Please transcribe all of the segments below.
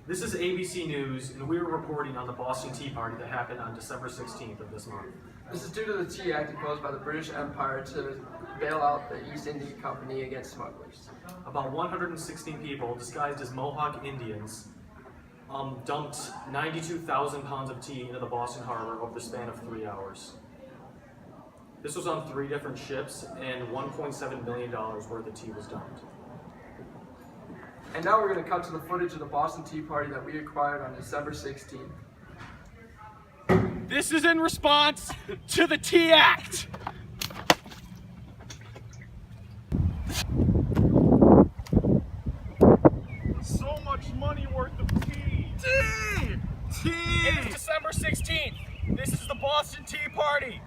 This is ABC News, and we are reporting on the Boston Tea Party that happened on December 16th of this month. This is due to the Tea Act imposed by the British Empire to bail out the East India Company against smugglers. About 116 people, disguised as Mohawk Indians, dumped 92,000 pounds of tea into the Boston Harbor over the span of 3 hours. This was on 3 different ships, and $1.7 million worth of tea was dumped. And now we're going to cut to the footage of the Boston Tea Party that we acquired on December 16th. This is in response to the Tea Act. So much money worth of tea. Tea! Tea! It is December 16th. This is the Boston Tea Party.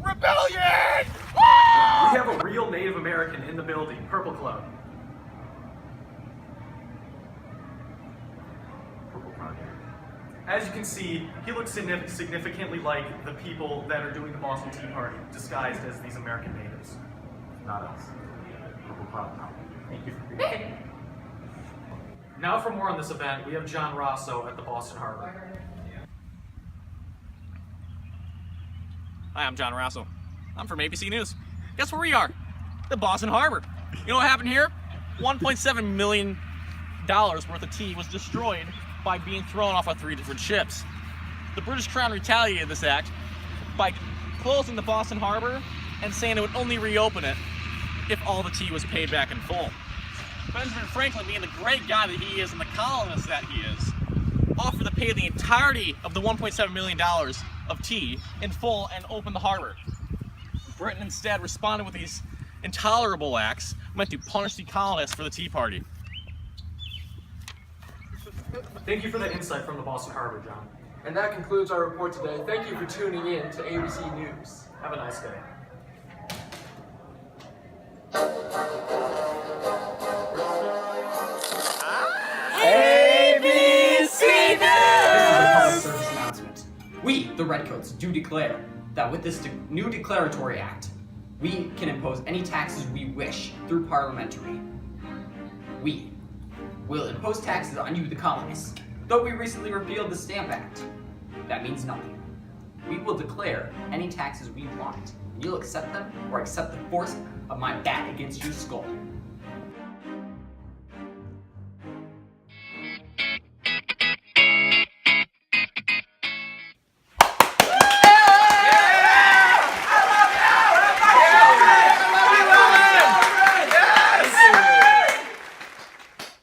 Rebellion! We have a real Native American in the building, Purple Cloud. As you can see, he looks significantly like the people that are doing the Boston Tea Party, disguised as these American natives. Not us. Purple Cloud now. Thank you for being here. Now for more on this event, we have John Rossow at the Boston Harbor. Hi, I'm John Rossow. I'm from ABC News. Guess where we are? The Boston Harbor. You know what happened here? $1.7 million worth of tea was destroyed by being thrown off of 3 different ships. The British Crown retaliated this act by closing the Boston Harbor and saying it would only reopen it if all the tea was paid back in full. Benjamin Franklin, being the great guy that he is and the colonist that he is, offered to pay the entirety of the $1.7 million of tea in full and open the harbor. Britain instead responded with these intolerable acts meant to punish the colonists for the Tea Party. Thank you for the insight from the Boston Harbor, John. And that concludes our report today. Thank you for tuning in to ABC News. Have a nice day. ABC News! This is a public service announcement. We, the Redcoats, do declare that with this new declaratory act, we can impose any taxes we wish through parliamentary. We will impose taxes on you, the colonists, though we recently repealed the Stamp Act. That means nothing. We will declare any taxes we want, and you'll accept them or accept the force of my bat against your skull.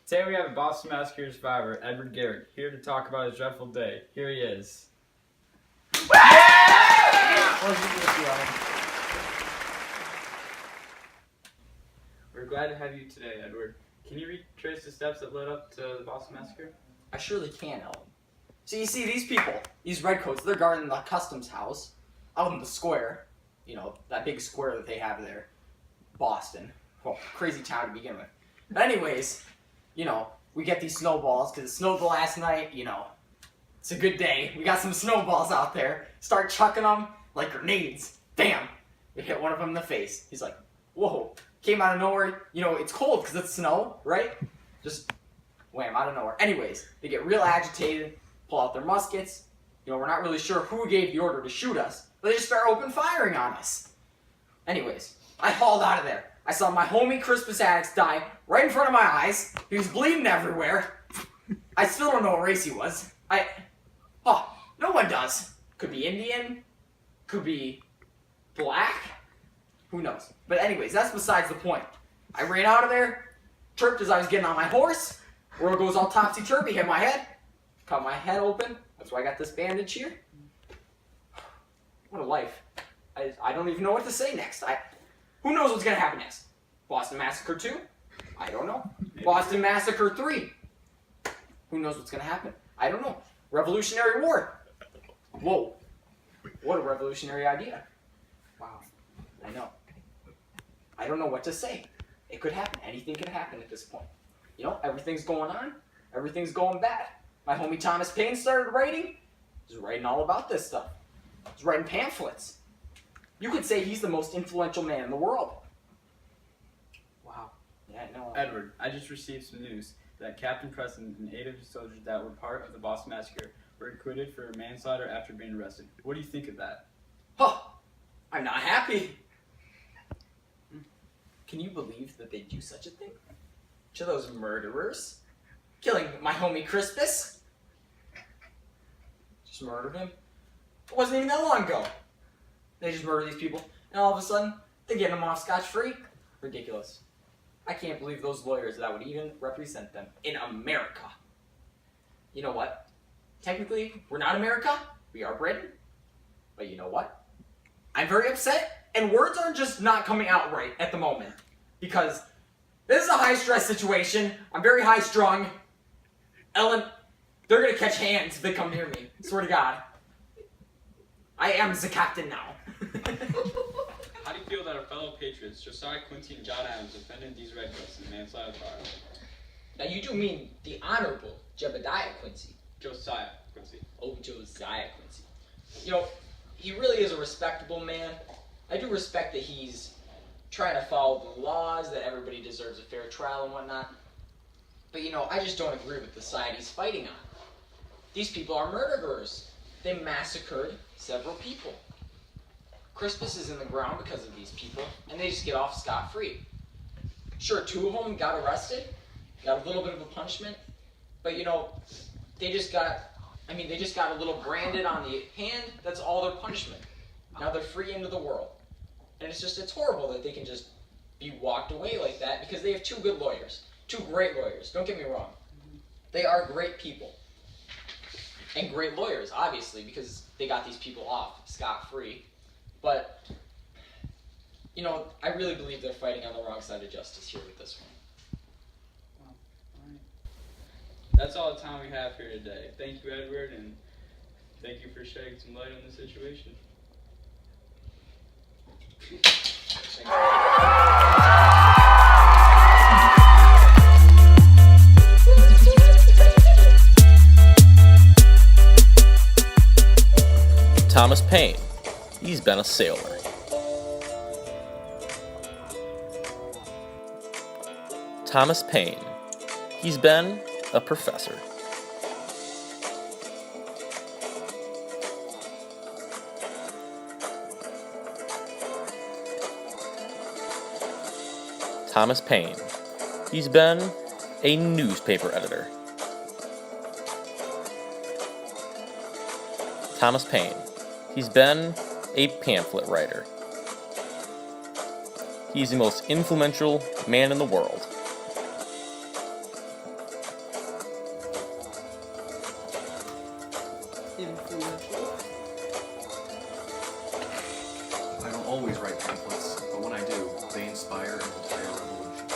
Today we have a Boston Massacre survivor, Edward Garrett, here to talk about his dreadful day. Here he is. We're glad to have you today, Edward. Can you retrace the steps that led up to the Boston Massacre? I surely can, Ellen. So you see, these people, these redcoats, they're guarding the customs house out in the square. You know, that big square that they have there. Boston. Well, crazy town to begin with. But anyways, you know, we get these snowballs, because it snowed last night, you know. It's a good day. We got some snowballs out there. Start chucking them like grenades. Bam! We hit one of them in the face. He's like, whoa. Came out of nowhere. You know, it's cold because it's snow, right? Just wham, out of nowhere. Anyways, they get real agitated, pull out their muskets. You know, we're not really sure who gave the order to shoot us, but they just start open firing on us. Anyways, I hauled out of there. I saw my homie Crispus Attucks die right in front of my eyes. He was bleeding everywhere. I still don't know what race he was. No one does. Could be Indian, could be black, who knows. But anyways, that's besides the point. I ran out of there, tripped as I was getting on my horse, world goes all topsy-turvy, hit my head, cut my head open, that's why I got this bandage here. What a life. I don't even know what to say next. Who knows what's gonna happen next? Boston Massacre 2? I don't know. Boston Massacre 3? Who knows what's gonna happen? I don't know. Revolutionary War? Whoa. What a revolutionary idea. Wow. I know. I don't know what to say. It could happen. Anything could happen at this point. You know, everything's going on. Everything's going bad. My homie Thomas Paine started writing. He's writing all about this stuff. He's writing pamphlets. You could say he's the most influential man in the world. Wow. Yeah, no. Edward, I just received some news that Captain Preston and 8 of his soldiers that were part of the Boston Massacre were acquitted for manslaughter after being arrested. What do you think of that? Oh, I'm not happy. Can you believe that they do such a thing? To those murderers? Killing my homie Crispus? Just murdered him? It wasn't even that long ago. They just murder these people, and all of a sudden, they get them off scotch-free? Ridiculous. I can't believe those lawyers that would even represent them in America. You know what? Technically, we're not America. We are Britain. But you know what? I'm very upset, and words are just not coming out right at the moment. Because this is a high-stress situation. I'm very high-strung. Ellen, they're going to catch hands if they come near me. Swear to God. I am the captain now. How do you feel that our fellow patriots, Josiah Quincy and John Adams, defended these redcoats in the manslaughter trial? Now you do mean the Honorable Jebediah Quincy. Josiah Quincy. Oh, Josiah Quincy. You know, he really is a respectable man. I do respect that he's trying to follow the laws, that everybody deserves a fair trial and whatnot. But you know, I just don't agree with the side he's fighting on. These people are murderers. They massacred several people. Crispus is in the ground because of these people, and they just get off scot-free. Sure, 2 of them got arrested, got a little bit of a punishment, but you know, they just got a little branded on the hand. That's all their punishment. Now they're free into the world. And it's horrible that they can just be walked away like that because they have 2 good lawyers. 2 great lawyers, don't get me wrong. They are great people. And great lawyers, obviously, because they got these people off scot-free. But, you know, I really believe they're fighting on the wrong side of justice here with this one. Well, all right. That's all the time we have here today. Thank you, Edward, and thank you for shedding some light on the situation. Thomas Paine. He's been a sailor. Thomas Paine. He's been a professor. Thomas Paine. He's been a newspaper editor. Thomas Paine. He's been a pamphlet writer. He's the most influential man in the world. I don't always write pamphlets, but when I do, they inspire an entire revolution.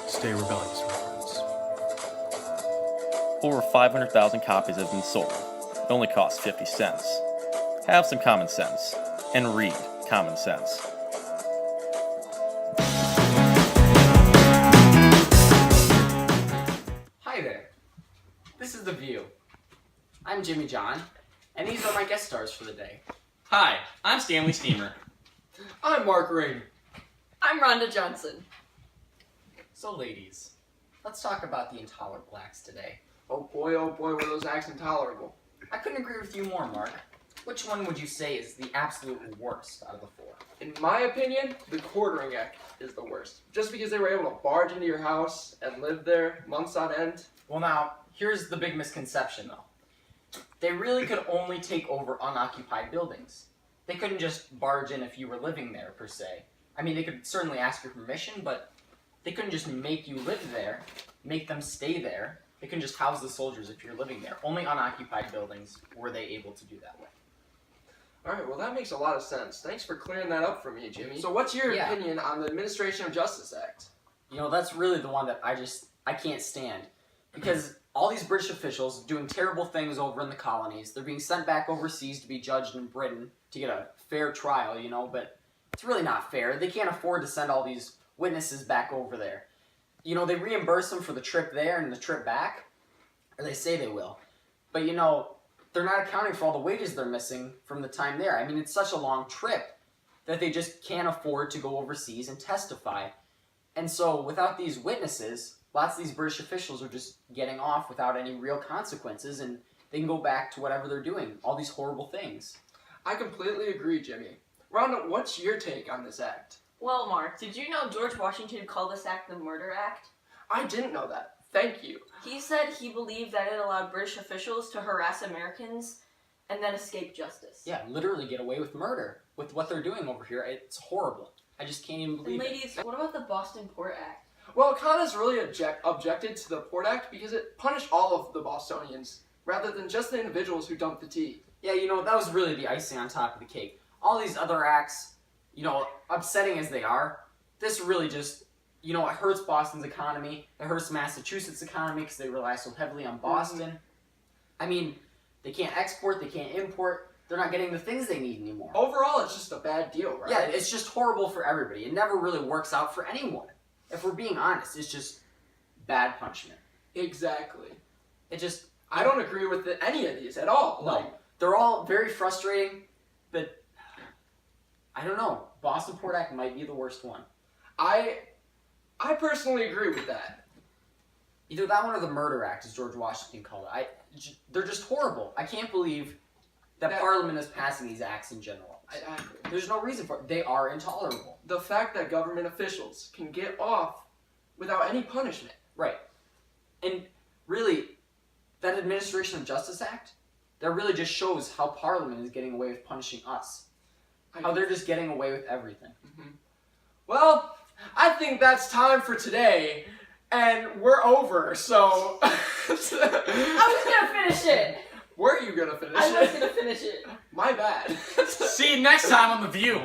Stay rebellious, my friends. Over 500,000 copies have been sold. It only costs 50 cents. Have some common sense and read Common Sense. Hi there. This is The View. I'm Jimmy John, and these are my guest stars for the day. Hi, I'm Stanley Steamer. I'm Mark Rain. I'm Rhonda Johnson. So ladies, let's talk about the intolerant blacks today. Oh boy, were those acts intolerable. I couldn't agree with you more, Mark. Which one would you say is the absolute worst out of the 4? In my opinion, the quartering act is the worst. Just because they were able to barge into your house and live there months on end. Well now, here's the big misconception though. They really could only take over unoccupied buildings. They couldn't just barge in if you were living there, per se. I mean, they could certainly ask your permission, but they couldn't just make you live there, make them stay there. They couldn't just house the soldiers if you're living there. Only unoccupied buildings were they able to do that with. Alright, well that makes a lot of sense. Thanks for clearing that up for me, Jimmy. So what's your Yeah. opinion on the Administration of Justice Act? You know, that's really the one that I can't stand. Because all these British officials doing terrible things over in the colonies, they're being sent back overseas to be judged in Britain to get a fair trial, you know, but it's really not fair. They can't afford to send all these witnesses back over there. You know, they reimburse them for the trip there and the trip back, or they say they will. But, you know, they're not accounting for all the wages they're missing from the time there. I mean, it's such a long trip. that they just can't afford to go overseas and testify. And so without these witnesses, lots of these British officials are just getting off without any real consequences, and they can go back to whatever they're doing, all these horrible things. I completely agree, Jimmy. Rhonda, what's your take on this act? Well, Mark, did you know George Washington called this act the Murder Act? I didn't know that. Thank you. He said he believed that it allowed British officials to harass Americans and then escape justice. Yeah, literally get away with murder with what they're doing over here. It's horrible. I just can't even And believe it. ladies, what about the Boston Port Act? Well, Kana's really objected to the Port Act because it punished all of the Bostonians, rather than just the individuals who dumped the tea. Yeah, that was really the icing on top of the cake. All these other acts, upsetting as they are, this really just, it hurts Boston's economy. It hurts Massachusetts' economy because they rely so heavily on Boston. I mean, they can't export, they can't import. They're not getting the things they need anymore. Overall, it's just a bad deal, right? Yeah, it's just horrible for everybody. It never really works out for anyone. If we're being honest, it's just bad punishment. Exactly. It just... I don't agree with any of these at all. No. They're all very frustrating, but I don't know. Boston Port Act might be the worst one. I personally agree with that. Either that one or the Murder Act, as George Washington called it. They're just horrible. I can't believe that Parliament is passing these acts in general. I agree. There's no reason for it. They are intolerable. The fact that government officials can get off without any punishment. Right. And really, that Administration of Justice Act, that really just shows how Parliament is getting away with punishing us. How they're just getting away with everything. Mm-hmm. Well, I think that's time for today, and we're over, so... I was gonna finish it! Were you gonna finish I was it? gonna finish it. My bad. See you next time on The View.